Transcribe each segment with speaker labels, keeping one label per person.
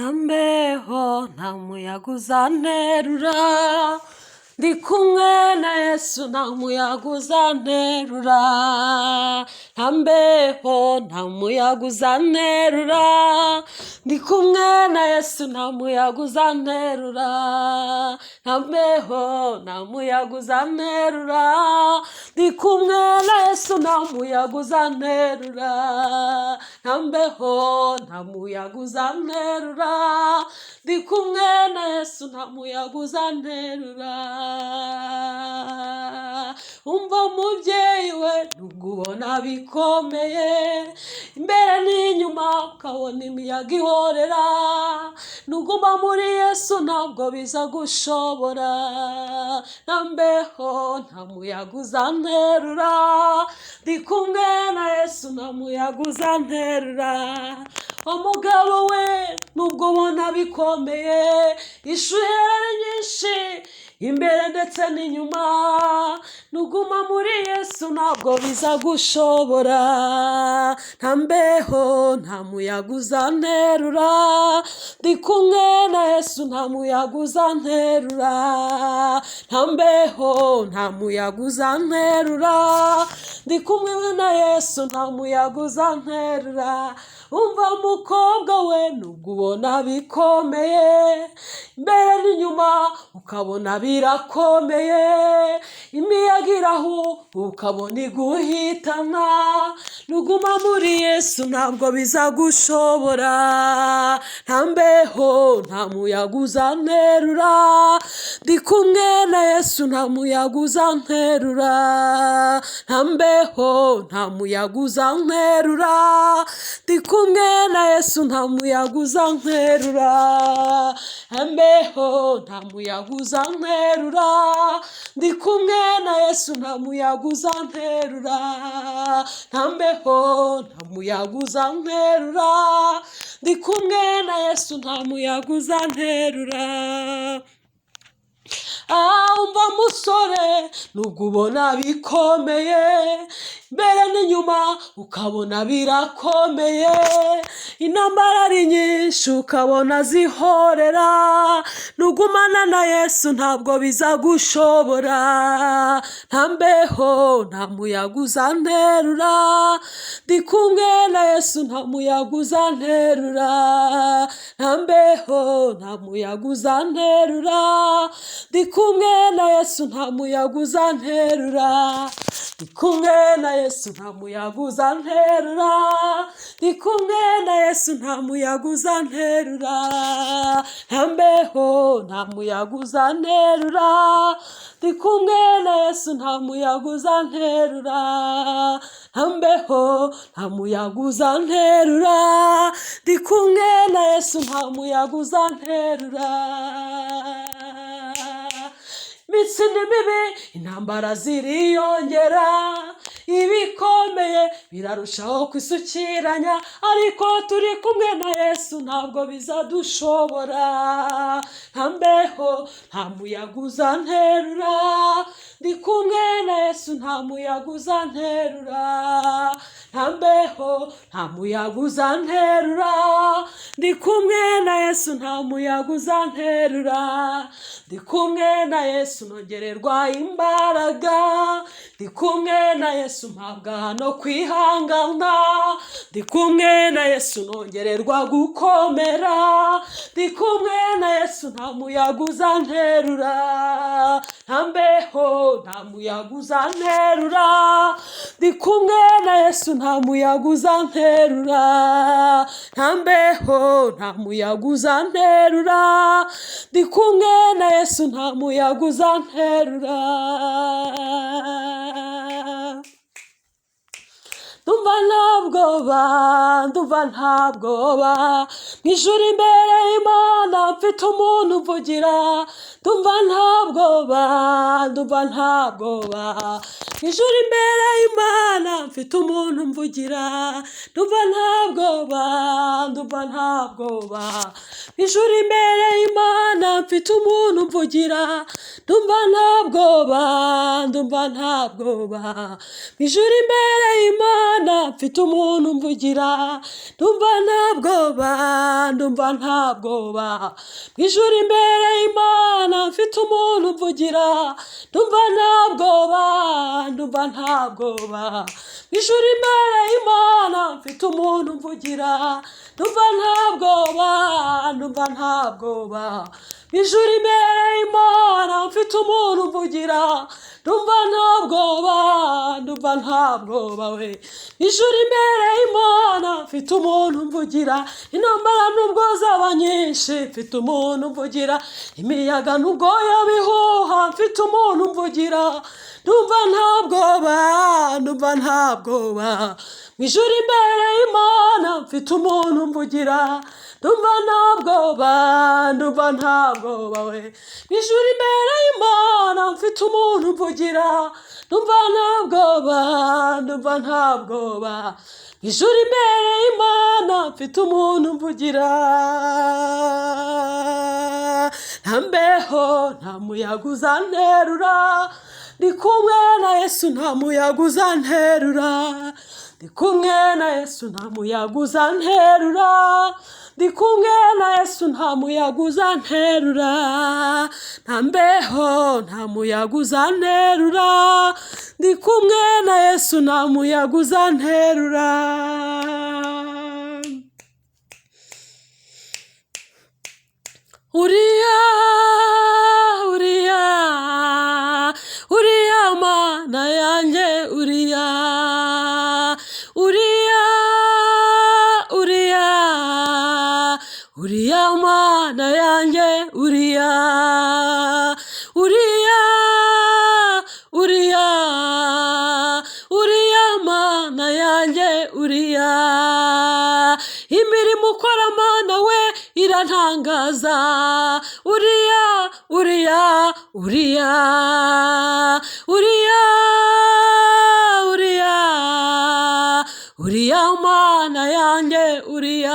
Speaker 1: ntambeho nta muyaga uzanterura, ndi kumwe na Yesu nta muyaga uzanterura, ntambeho nta muyaga uzanterura, ndi kumwe na Yesu nta muyaga uzanterura, ntambeho nta muyaga uzanterura, ndi kumwe na Yesu nta muyaga uzanterura, ntambeho nta muyaga uzanterura, ndi kumwe na Yesu nta muyaga uzanterura. Umva mubyeyi we, nubwo ubona bikomeye imbere n'inyuma ukabona imiyaga ihorera, nuguma muri Yesu ntabwo biza gushobora, ntambeho nta muyaga uzanterura, ndi kumwe na Yesu nta muyaga uzanterura. Umugabo we, nubwo ubona bikomeye ishuhera ari nyinshi imbere ndetse n'inyuma, nuguma muri Yesu ntabwo biza gushobora, ntambeho nta muyaga uzanterura, ndi kumwe na Yesu nta muyaga uzanterura, ntambeho nta muyaga uzanterura, ndi kumwe na Yesu nta muyaga uzanterura. Umva mukobwa we, nubwo ubona bikomeye imbere n'inyuma ukabona birakomeye, imiyaga irahu ukabona iguhitana, nuguma muri Yesu ntabwo biza gushobora, ntambeho nta muyaga uzanterura, ndi kumwe na Yesu nta muyaga uzanterura, ntambeho nta muyaga uzanterura, ndi kumwe na Yesu nta muyaga uzanterura, ntambeho nta muyaga uzanterura, ndi kumwe na Yesu nta muyaga uzanterura, ntambeho nta muyaga uzanterura, ndi kumwe na Yesu nta muyaga uzanterura. Umva musore, nubwo ubona bikomeye imbere n'inyuma ukabona birakomeye, intambara ari nyinshi ukabona zihorera, nugumana na Yesu ntabwo biza gushobora, ntambeho nta muyaga uzanterura, ndi kumwe na Yesu nta muyaga uzanterura, ntambeho nta muyaga uzanterura, ndi kumwe na Yesu nta muyaga uzanterura, ndi kumwe na Yesu nta muyaga uzanterura, ndi kumwe na Yesu nta muyaga uzanterura, ntambeho nta muyaga uzanterura, ndi kumwe na Yesu nta muyaga uzanterura, ntambeho nta muyaga uzanterura, ndi kumwe na Yesu nta muyaga uzanterura. Iminsi ni mibi, intambara ziriyongera, ibikomeye birarushaho kwisukiranya, ariko turi kumwe na Yesu ntabwo bizadushobora, ntambeho nta muyaga uzanterura, ndi kumwe na Yesu nta muyaga uzanterura, ntambeho nta muyaga uzanterura, ndi kumwe na Yesu nta muyaga uzanterura, ndi kumwe na Yesu nongererwa imbaraga, ndi kumwe na Yesu mpabwa no kwihangana, ndi kumwe na Yesu nongererwa gukomera, ndi kumwe na Yesu nta muyaga uzanterura, ntambeho nta muyaga uzanterura, ndi kumwe na Yesu nta muyaga uzanterura, ntambeho nta muyaga uzanterura, ndi kumwe na Yesu nta muyaga uzanterura. Ndumva nta bwoba, mw'ijuru imbere y'Imana mfite umuntu uvugira, ndumva nta bwoba, ndumva nta bwoba, ijuru imbere y'Imana mfite umuntu mvugira, ndumva nta bwoba, ndumva nta bwoba, ijuru imbere y'Imana mfite umuntu mvugira, ndumva nta bwoba, ndumva nta bwoba, ijuru imbere y'Imana mfite umuntu mvugira, ndumva nta bwoba, ndumva nta bwoba, ijuru imbere y'Imana mfite umuntu mvugira, ndumva nta bwoba, ndumva nta bwoba, ijuru imbere y'Imana mfite umuntu mvugira, ndumva nta bwoba, ndumva nta bwoba, ijuru imbere y'Imana mfite umuntu mvugira, ndumva nta bwoba, ndumva nta bwoba we, ijuru imbere y'Imana mfite umuntu mvugira, intambara nubwo zaba nyinshi mfite umuntu mvugira, imiyaga nubwo yabihuha mfite umuntu mvugira, ndumva nta bwoba, ndumva nta bwoba, ijuru imbere y'Imana mfite umuntu mvugira, ndumva nta bwoba, ndumva nta bwoba we, ijuru imbere y'Imana mfite umuntu mvugira, ndumva nta bwoba, ndumva nta bwoba, ijuru imbere y'Imana mfite umuntu mvugira, nta mbeho nta muyaga uzanterura, ndi kumwe na Yesu nta muyaga uzanterura, ndi kumwe na Yesu nta muyaga uzanterura, ndi kumwe na Yesu nta muyaga uzanterura, nta mbeho nta muyaga uzanterura, ndi kumwe na Yesu nta muyaga uzanterura. Uriya Mana yanjye, uriya Mana yanjye, uriya Mana yanjye, uriya imirimo ukora Mana we irantangaza, uriya Mana yanjye, uriya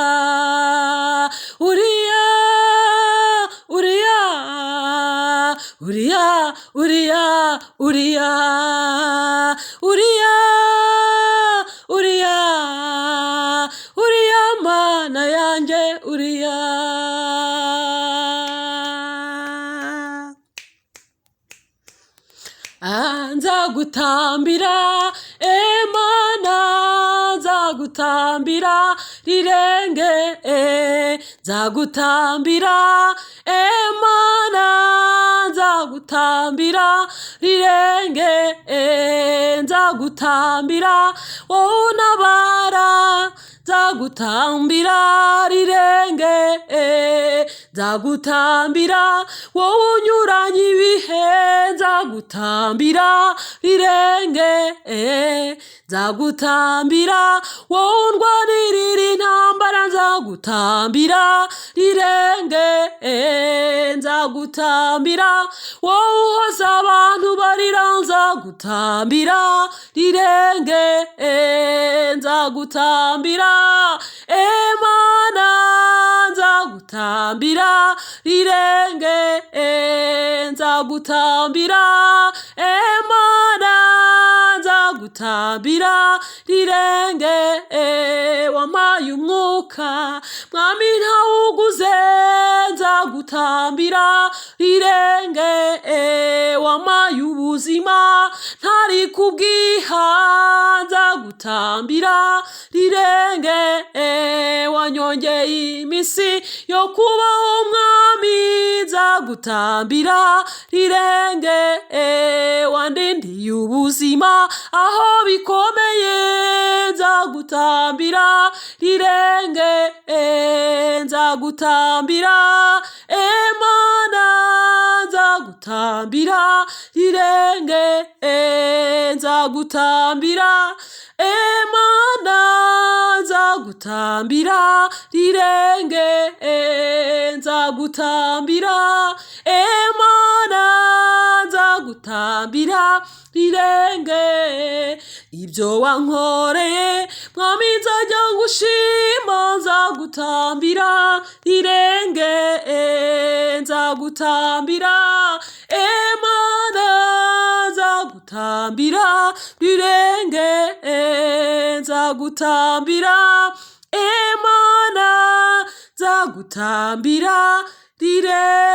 Speaker 1: Mana yanjye, uriya. Nzagutambira Mana, nzagutambira rirenge, nzagutambira Mana, nzagutambira rirenge, nzagutambira wowe untabara, nzagutambira rirenge, nzagutambira wowe unyuranye ibihe, nzagutambira rirenge, nzagutambira wowe undwanirira intambara, nzagutambira rirenge, nzagutambira wowe uhoza abantu barira, nzagutambira rirenge, nzagutambira Mana, nzagutambira rirenge, nzagutambira Mana, nzagutambira rirenge, wampaye umwuka mwami ntawuguze, nzagutambira rirenge, wampaye ubuzima ntari kubwiha, nzagutambira rirenge, wanyongeye iminsi yo kubaho mwami, nzagutambira rirenge, wandindiye ubuzima aho bikomeye, nzagutambira rirenge, nzagutambira Mana, nzagutambira rirenge, nzagutambira Mana, nzagutambira rirenge, nzagutambira Mana. rirenge ibyo wankoreye mwami nzajya ngushima nzagutambira rirenge nzagutambira Mana nzagutambira rirenge nzagutambira Mana nzagutambira rirenge